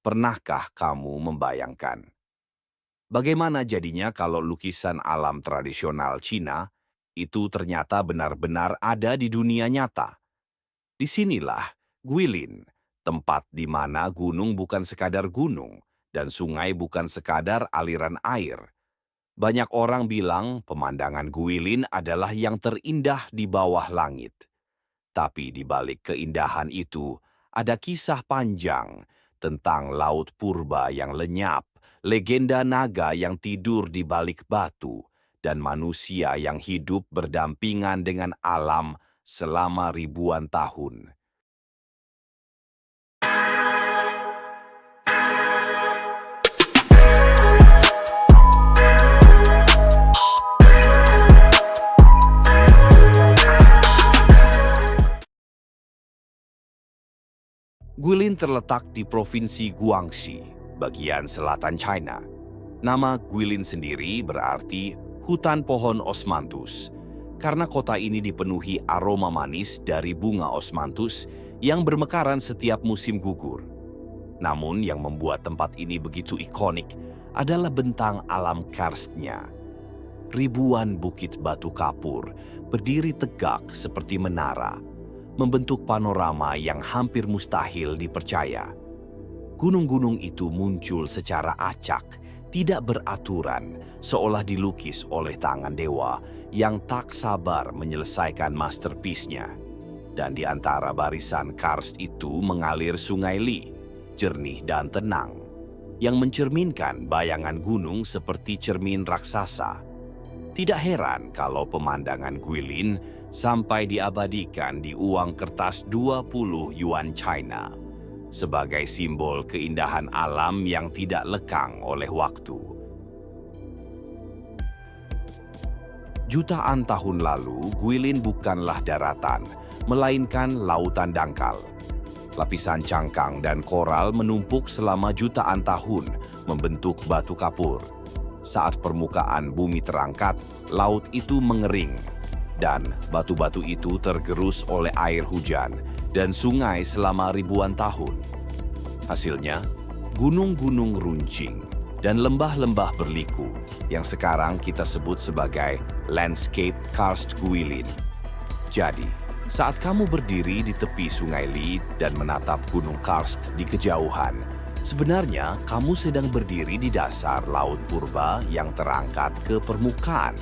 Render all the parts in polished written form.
Pernahkah kamu membayangkan bagaimana jadinya kalau lukisan alam tradisional Cina itu ternyata benar-benar ada di dunia nyata? Disinilah Guilin, tempat di mana gunung bukan sekadar gunung dan sungai bukan sekadar aliran air. Banyak orang bilang pemandangan Guilin adalah yang terindah di bawah langit. Tapi di balik keindahan itu, ada kisah panjang tentang laut purba yang lenyap, legenda naga yang tidur di balik batu, dan manusia yang hidup berdampingan dengan alam selama ribuan tahun. Guilin terletak di Provinsi Guangxi, bagian selatan China. Nama Guilin sendiri berarti hutan pohon osmanthus, karena kota ini dipenuhi aroma manis dari bunga osmanthus yang bermekaran setiap musim gugur. Namun yang membuat tempat ini begitu ikonik adalah bentang alam karstnya. Ribuan bukit batu kapur berdiri tegak seperti menara, membentuk panorama yang hampir mustahil dipercaya. Gunung-gunung itu muncul secara acak, tidak beraturan, seolah dilukis oleh tangan dewa yang tak sabar menyelesaikan masterpiece-nya. Dan di antara barisan karst itu mengalir sungai Li, jernih dan tenang, yang mencerminkan bayangan gunung seperti cermin raksasa. Tidak heran kalau pemandangan Guilin sampai diabadikan di uang kertas 20 yuan China sebagai simbol keindahan alam yang tidak lekang oleh waktu. Jutaan tahun lalu, Guilin bukanlah daratan, melainkan lautan dangkal. Lapisan cangkang dan koral menumpuk selama jutaan tahun membentuk batu kapur. Saat permukaan bumi terangkat, laut itu mengering, dan batu-batu itu tergerus oleh air hujan dan sungai selama ribuan tahun. Hasilnya, gunung-gunung runcing dan lembah-lembah berliku yang sekarang kita sebut sebagai landscape karst Guilin. Jadi, saat kamu berdiri di tepi sungai Li dan menatap gunung karst di kejauhan, sebenarnya kamu sedang berdiri di dasar laut purba yang terangkat ke permukaan.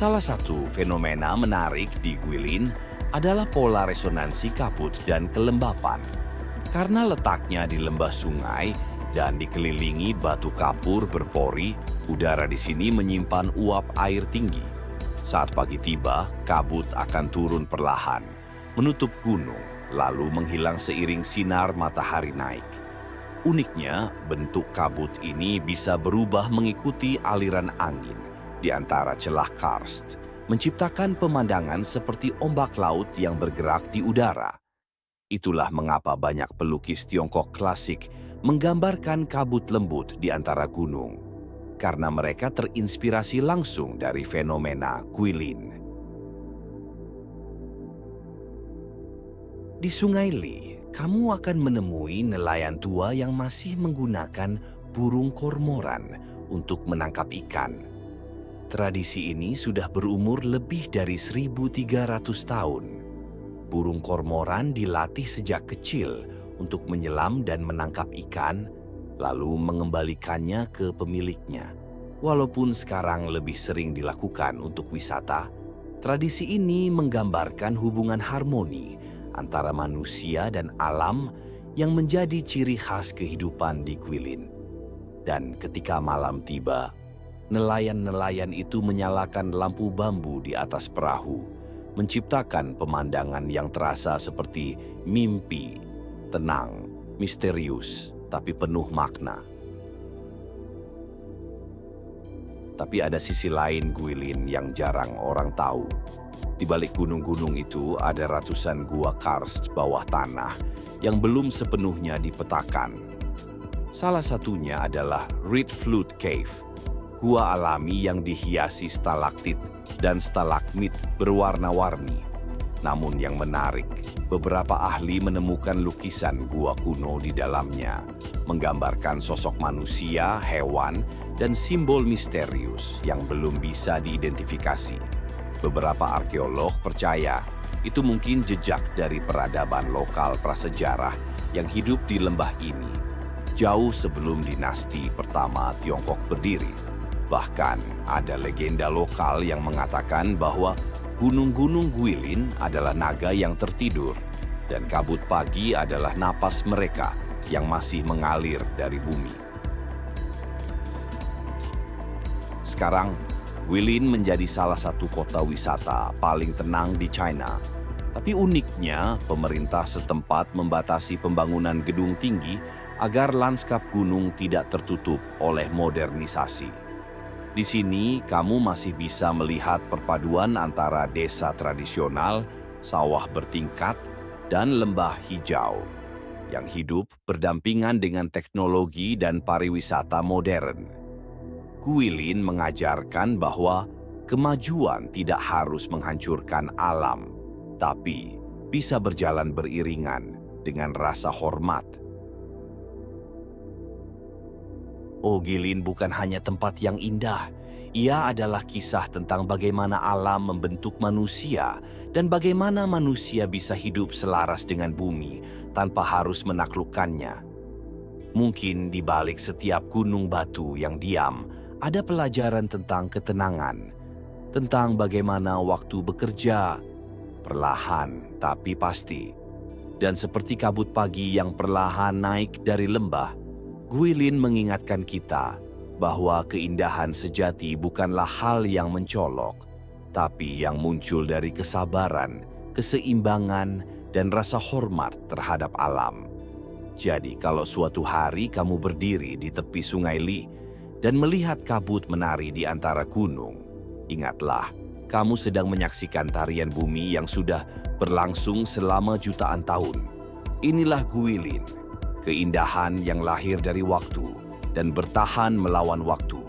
Salah satu fenomena menarik di Guilin adalah pola resonansi kabut dan kelembapan. Karena letaknya di lembah sungai dan dikelilingi batu kapur berpori, udara di sini menyimpan uap air tinggi. Saat pagi tiba, kabut akan turun perlahan, menutup gunung, lalu menghilang seiring sinar matahari naik. Uniknya, bentuk kabut ini bisa berubah mengikuti aliran angin di antara celah karst, menciptakan pemandangan seperti ombak laut yang bergerak di udara. Itulah mengapa banyak pelukis Tiongkok klasik menggambarkan kabut lembut di antara gunung, karena mereka terinspirasi langsung dari fenomena Guilin. Di Sungai Li, kamu akan menemui nelayan tua yang masih menggunakan burung kormoran untuk menangkap ikan. Tradisi ini sudah berumur lebih dari 1.300 tahun. Burung kormoran dilatih sejak kecil untuk menyelam dan menangkap ikan, lalu mengembalikannya ke pemiliknya. Walaupun sekarang lebih sering dilakukan untuk wisata, tradisi ini menggambarkan hubungan harmoni antara manusia dan alam yang menjadi ciri khas kehidupan di Guilin. Dan ketika malam tiba, nelayan-nelayan itu menyalakan lampu bambu di atas perahu, menciptakan pemandangan yang terasa seperti mimpi, tenang, misterius, tapi penuh makna. Tapi ada sisi lain Guilin yang jarang orang tahu. Di balik gunung-gunung itu ada ratusan gua karst bawah tanah yang belum sepenuhnya dipetakan. Salah satunya adalah Reed Flute Cave, gua alami yang dihiasi stalaktit dan stalagmit berwarna-warni. Namun yang menarik, beberapa ahli menemukan lukisan gua kuno di dalamnya, menggambarkan sosok manusia, hewan, dan simbol misterius yang belum bisa diidentifikasi. Beberapa arkeolog percaya itu mungkin jejak dari peradaban lokal prasejarah yang hidup di lembah ini, jauh sebelum dinasti pertama Tiongkok berdiri. Bahkan ada legenda lokal yang mengatakan bahwa Gunung-gunung Guilin adalah naga yang tertidur, dan kabut pagi adalah napas mereka yang masih mengalir dari bumi. Sekarang, Guilin menjadi salah satu kota wisata paling tenang di China. Tapi uniknya, pemerintah setempat membatasi pembangunan gedung tinggi agar lanskap gunung tidak tertutup oleh modernisasi. Di sini, kamu masih bisa melihat perpaduan antara desa tradisional, sawah bertingkat, dan lembah hijau yang hidup berdampingan dengan teknologi dan pariwisata modern. Guilin mengajarkan bahwa kemajuan tidak harus menghancurkan alam, tapi bisa berjalan beriringan dengan rasa hormat. Guilin bukan hanya tempat yang indah, ia adalah kisah tentang bagaimana alam membentuk manusia dan bagaimana manusia bisa hidup selaras dengan bumi tanpa harus menaklukkannya. Mungkin di balik setiap gunung batu yang diam, ada pelajaran tentang ketenangan, tentang bagaimana waktu bekerja, perlahan tapi pasti. Dan seperti kabut pagi yang perlahan naik dari lembah, Guilin mengingatkan kita bahwa keindahan sejati bukanlah hal yang mencolok, tapi yang muncul dari kesabaran, keseimbangan, dan rasa hormat terhadap alam. Jadi kalau suatu hari kamu berdiri di tepi Sungai Li dan melihat kabut menari di antara gunung, ingatlah, kamu sedang menyaksikan tarian bumi yang sudah berlangsung selama jutaan tahun. Inilah Guilin. Keindahan yang lahir dari waktu dan bertahan melawan waktu.